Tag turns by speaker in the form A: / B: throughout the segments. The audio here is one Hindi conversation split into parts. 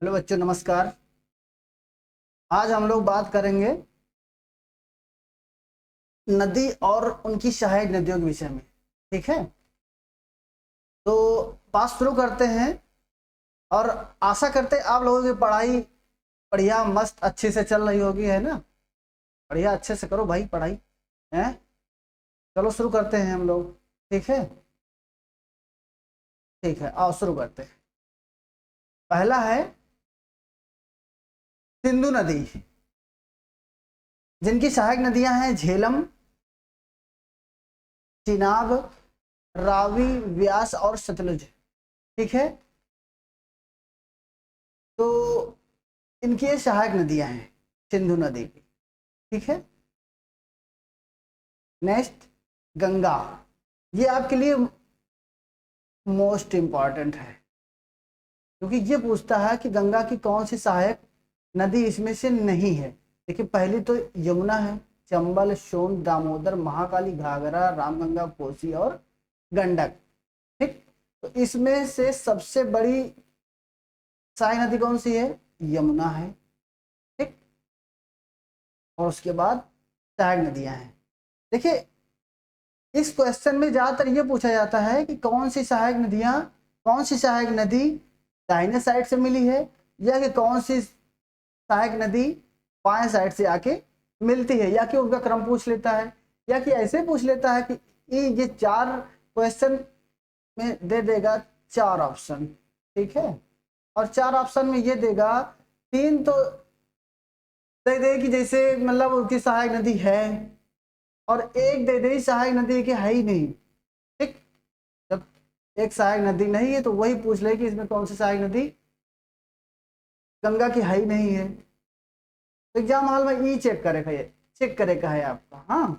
A: हेलो बच्चों, नमस्कार। आज हम लोग बात करेंगे नदी और उनकी सहायक नदियों के विषय में। ठीक है, तो बात शुरू करते हैं और आशा करते हैं आप लोगों की पढ़ाई बढ़िया मस्त अच्छे से चल रही होगी, है ना। बढ़िया अच्छे से करो भाई पढ़ाई, है। चलो शुरू करते हैं हम लोग। ठीक है, ठीक है, आओ शुरू करते हैं। पहला है सिंधु नदी, जिनकी सहायक नदियां हैं झेलम, चिनाब, रावी, व्यास और सतलुज। ठीक है, तो इनकी ये सहायक नदियां हैं सिंधु नदी की। ठीक है, नेक्स्ट गंगा। ये आपके लिए मोस्ट इंपॉर्टेंट है, क्योंकि ये पूछता है कि गंगा की कौन सी सहायक नदी इसमें से नहीं है। देखिए, पहली तो यमुना है, चंबल, सोन, दामोदर, महाकाली, घाघरा, रामगंगा, कोसी और गंडक। ठीक, तो इसमें से सबसे बड़ी सहायक नदी कौन सी है? यमुना है। ठीक, और उसके बाद सहायक नदियां हैं। देखिए, इस क्वेश्चन में ज्यादातर ये पूछा जाता है कि कौन सी सहायक नदियां, कौन सी सहायक नदी दाहिने साइड से मिली है, या कि कौन सी सहायक नदी बाएं साइड से आके मिलती है, या कि उनका क्रम पूछ लेता है, या कि ऐसे पूछ लेता है कि ये चार क्वेश्चन में दे देगा चार ऑप्शन। ठीक है, और चार ऑप्शन में ये देगा, तीन तो दे दे कि जैसे मतलब उनकी सहायक नदी है, और एक दे दे सहायक नदी की है ही नहीं। ठीक, जब एक सहायक नदी नहीं है तो वही पूछ ले कि इसमें कौन सी सहायक नदी गंगा की है ही नहीं है। तो एग्जाम हॉल में ई चेक करेगा, ये चेक करेगा है आपका। हाँ,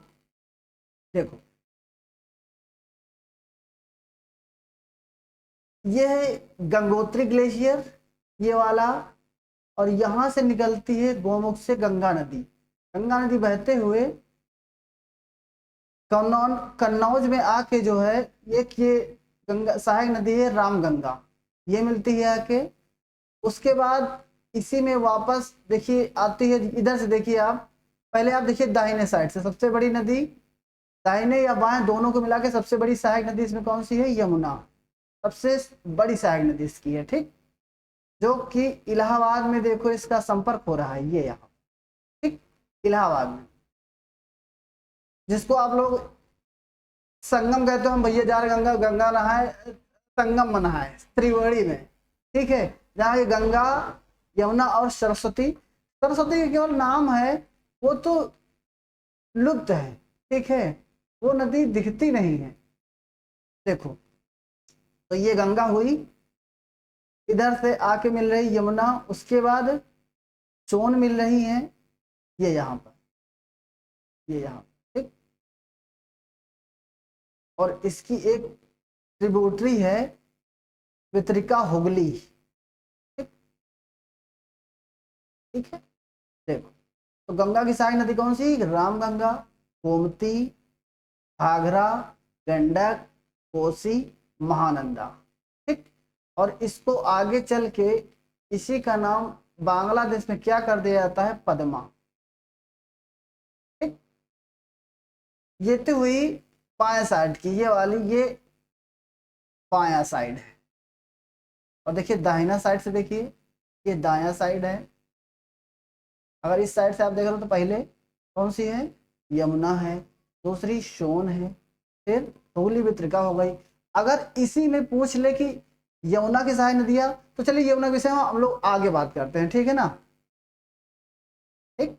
A: देखो, ये है गंगोत्री ग्लेशियर, ये वाला, और यहां से निकलती है गोमुख से गंगा नदी। गंगा नदी बहते हुए कन्नौज में आके जो है, एक ये गंगा सहायक नदी है रामगंगा, ये मिलती है आके। उसके बाद इसी में वापस देखिए आती है इधर से। देखिए आप पहले आप देखिए दाहिने साइड से सबसे बड़ी नदी, दाहिने या बाएं दोनों को मिला के सबसे बड़ी सहायक नदी इसमें कौन सी है? यमुना, सबसे बड़ी सहायक नदी इसकी है। ठीक, जो कि इलाहाबाद में देखो इसका संपर्क हो रहा है, ये यहाँ। ठीक, इलाहाबाद में, जिसको आप लोग संगम कहते हो, हम भैया जा रहे गंगा, गंगा नहाए, संगम में नहाए त्रिवेणी में। ठीक है, जहाँ ये गंगा, यमुना और सरस्वती, सरस्वती का केवल नाम है, वो तो लुप्त है। ठीक है, वो नदी दिखती नहीं है। देखो, तो ये गंगा हुई, इधर से आके मिल रही यमुना, उसके बाद सोन मिल रही है, ये यहाँ पर, ये यहाँ। ठीक, और इसकी एक ट्रिब्यूटरी है वितरिका हुगली। ठीक, ठीक है, देखो, तो गंगा की सहायक नदी कौन सी? रामगंगा, गोमती, घाघरा, गंडक, कोसी, महानंदा। ठीक, और इसको आगे चल के इसी का नाम बांग्लादेश में क्या कर दिया जाता है? पद्मा। ठीक, ये तो हुई बाएं साइड की, ये वाली ये बायां साइड है। और देखिए दाहिना साइड से, देखिए ये दायां साइड है। अगर इस साइड से आप देख रहे हो तो पहले कौन सी है? यमुना है, दूसरी सोन है, फिर हुगली वितरिका हो गई। अगर इसी में पूछ ले कि यमुना की सहायक नदियां, तो चलिए यमुना के विषय में हम लोग आगे बात करते हैं। ठीक है ना। ठीक,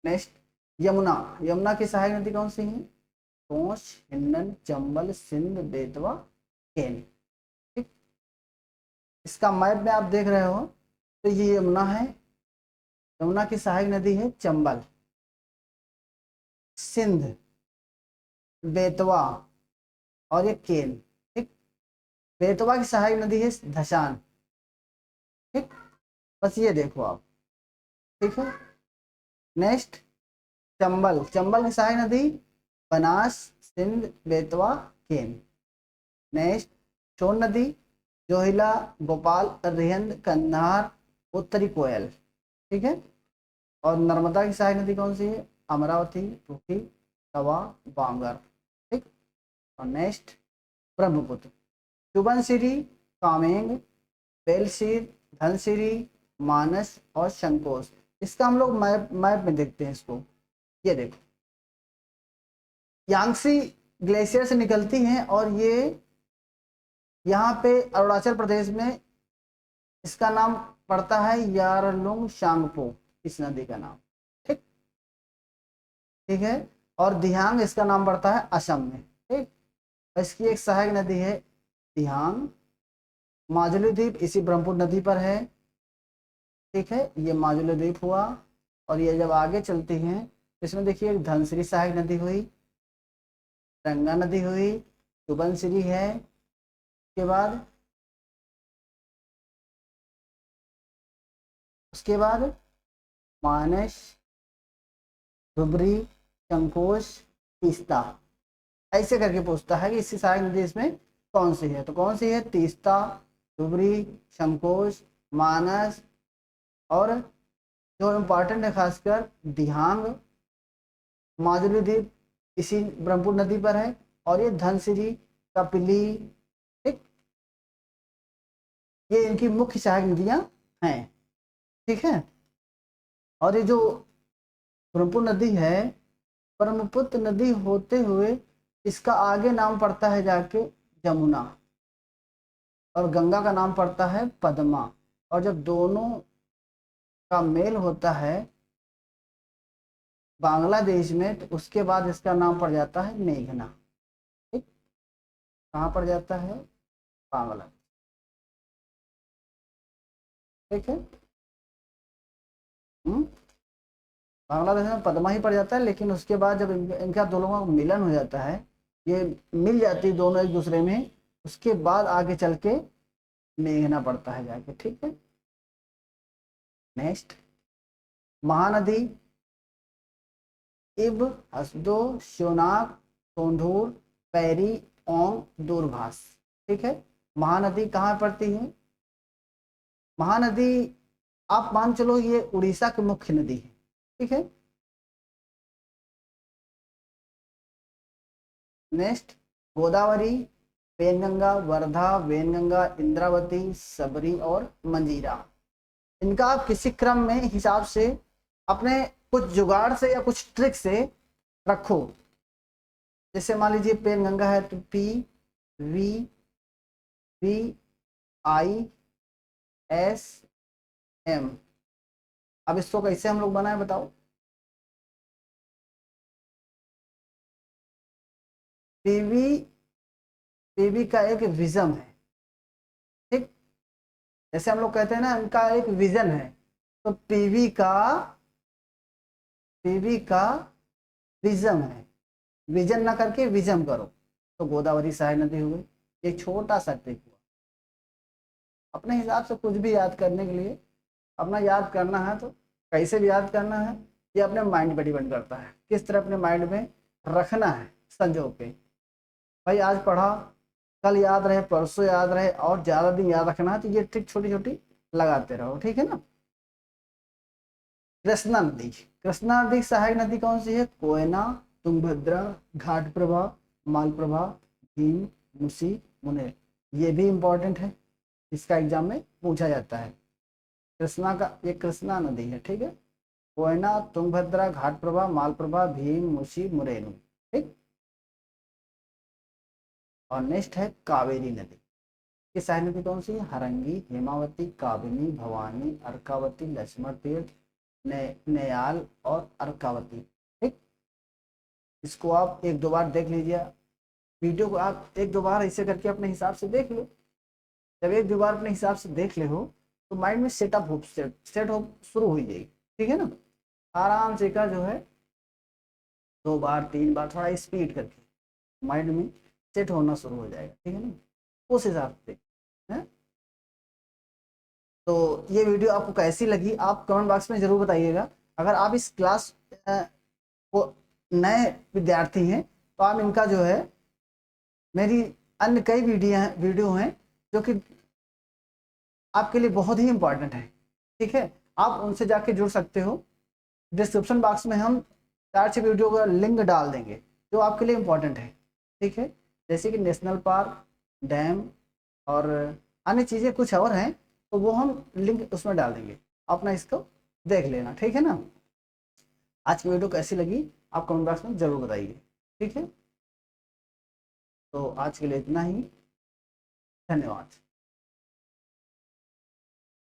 A: नेक्स्ट यमुना, यमुना की सहायक नदी कौन सी है? कोस, हिंडन, चंबल, सिंध, बेतवा, केन। ठीक, इसका मैप में आप देख रहे हो तो ये यमुना है, यमुना की सहायक नदी है चंबल, सिंध, बेतवा और ये केन। ठीक, बेतवा की सहायक नदी है धसान। ठीक, बस ये देखो आप। ठीक है, नेक्स्ट चंबल, चंबल की सहायक नदी बनास, सिंध, बेतवा, केन। नेक्स्ट सोन नदी, जोहिला, भोपाल, रिहंद, कंधार, उत्तरी कोयल। ठीक है। और नर्मदा की सहायक नदी कौन सी है? अमरावती, रुकी, तवा, बांगर। ठीक। और नेक्स्ट ब्रह्मपुत्र, सुबनसिरी, कामेंग, बेलसिर, धनसिरी, मानस और शंकोस। इसका हम लोग मैप मैप में देखते हैं इसको। ये देखो, यांगसी ग्लेशियर से निकलती हैं और ये यहाँ पे अरुणाचल प्रदेश में इसका नाम पड़ता है यारलुंग शांगपो, इस नदी का नाम। ठीक। ठीक है। और दिहांग इसका नाम पड़ता है असम में। ठीक। इसकी एक सहायक नदी है दिहांग। माजुली द्वीप इसी ब्रह्मपुत्र नदी पर है। ठीक है, ये माजुली द्वीप हुआ। और ये जब आगे चलती हैं इसमें देखिए एक धनसिरी सहायक नदी हुई, गंगा नदी हुई, सुबनसिरी है, उसके बाद मानस, धुबरी, शंकोश, तीस्ता। ऐसे करके पूछता है कि इसकी सहायक नदी इसमें कौन सी है, तो कौन सी है? तीस्ता, धुबरी, शंकोश, मानस, और जो इम्पोर्टेंट है खासकर दिहांग, माजुली द्वीप इसी ब्रह्मपुत्र नदी पर है, और ये धनसिरी, कपिली। ठीक। ये इनकी मुख्य सहायक नदियां हैं। ठीक है। और ये जो ब्रह्मपुत्र नदी है, ब्रह्मपुत्र नदी होते हुए इसका आगे नाम पड़ता है जाके जमुना, और गंगा का नाम पड़ता है पद्मा। और जब दोनों का मेल होता है बांग्लादेश में, तो उसके बाद इसका नाम पड़ जाता है मेघना। ठीक। कहाँ पड़ जाता है? बांग्लादेश। ठीक है। बांग्लादेश में पद्मा ही पड़ जाता है, लेकिन उसके बाद जब इनका दोनों का मिलन हो जाता है, ये मिल जाती है दोनों एक दूसरे में, उसके बाद आगे चल के मेघना पड़ता है जाके। ठीक है। नेक्स्ट महानदी, इब, हसदो, श्योनाक, सोंधूर, पैरी, ओंग, दूरभाष। ठीक है। महानदी कहाँ पड़ती है? महानदी आप मान चलो ये उड़ीसा की मुख्य नदी है। ठीक है। नेक्स्ट गोदावरी, पेनगंगा, वर्धा, वेनगंगा, इंद्रावती, सबरी और मंजीरा। इनका आप किसी क्रम में हिसाब से अपने कुछ जुगाड़ से या कुछ ट्रिक से रखो। जैसे मान लीजिए पेनगंगा है तो P V B I S M. अब इसको कैसे हम लोग बनाए बताओ? पीवी, पीवी का एक विजन है। ठीक। जैसे हम लोग कहते हैं ना इनका एक विजन है, तो पीवी का विजन है। विजन ना करके विजन करो, तो गोदावरी सहायक नदी हो गई। एक छोटा सा ट्रिक हुआ। अपने हिसाब से कुछ भी याद करने के लिए, अपना याद करना है तो कैसे भी याद करना है, ये अपने माइंड पर डिपेंड करता है किस तरह अपने माइंड में रखना है संजो के। भाई आज पढ़ा, कल याद रहे, परसों याद रहे, और ज़्यादा दिन याद रखना है तो ये ट्रिक छोटी छोटी लगाते रहो। ठीक है ना। कृष्णा नदी, कृष्णा नदी सहायक नदी कौन सी है? कोयना, तुंगभद्रा, घाटप्रभा, मालप्रभा, भीम, मुसी, मुनेर। ये भी इंपॉर्टेंट है, इसका एग्जाम में पूछा जाता है। कृष्णा का, ये कृष्णा नदी है। ठीक है। कोयना, तुंगभद्रा, घाटप्रभा, मालप्रभा, भीम, मुसी, मुरेनु। ठीक। और नेक्स्ट है कावेरी नदी। ये सहायक नदी कौन सी है? हरंगी, हेमावती, काबिनी, भवानी, अर्कावती, लक्ष्मण तीर्थ, नयाल और अर्कावती। ठीक। इसको आप एक दो बार देख लीजिए, वीडियो को आप एक दो बार ऐसे करके अपने हिसाब से देख लो। जब एक दो बार अपने हिसाब से देख ले हो तो माइंड में सेटअप हो, सेट हो शुरू हो जाएगी। ठीक है ना। आराम से का जो है दो बार तीन बार थोड़ा स्पीड करके माइंड में सेट होना शुरू हो जाएगा। ठीक है ना। उस हिसाब से है। तो ये वीडियो आपको कैसी लगी आप कमेंट बॉक्स में जरूर बताइएगा। अगर आप इस क्लास को नए विद्यार्थी हैं तो आप इनका जो है, मेरी अन्य कई वीडियो हैं जो कि आपके लिए बहुत ही इंपॉर्टेंट है। ठीक है, आप उनसे जाके जुड़ सकते हो। डिस्क्रिप्शन बॉक्स में हम 4-6 वीडियो का लिंक डाल देंगे जो आपके लिए इम्पोर्टेंट है। ठीक है, जैसे कि नेशनल पार्क, डैम और अन्य चीज़ें कुछ और हैं, तो वो हम लिंक उसमें डाल देंगे, अपना इसको देख लेना। ठीक है ना। आज की वीडियो कैसी लगी आप कमेंट बॉक्स में ज़रूर बताइए। ठीक है, तो आज के लिए इतना ही, धन्यवाद।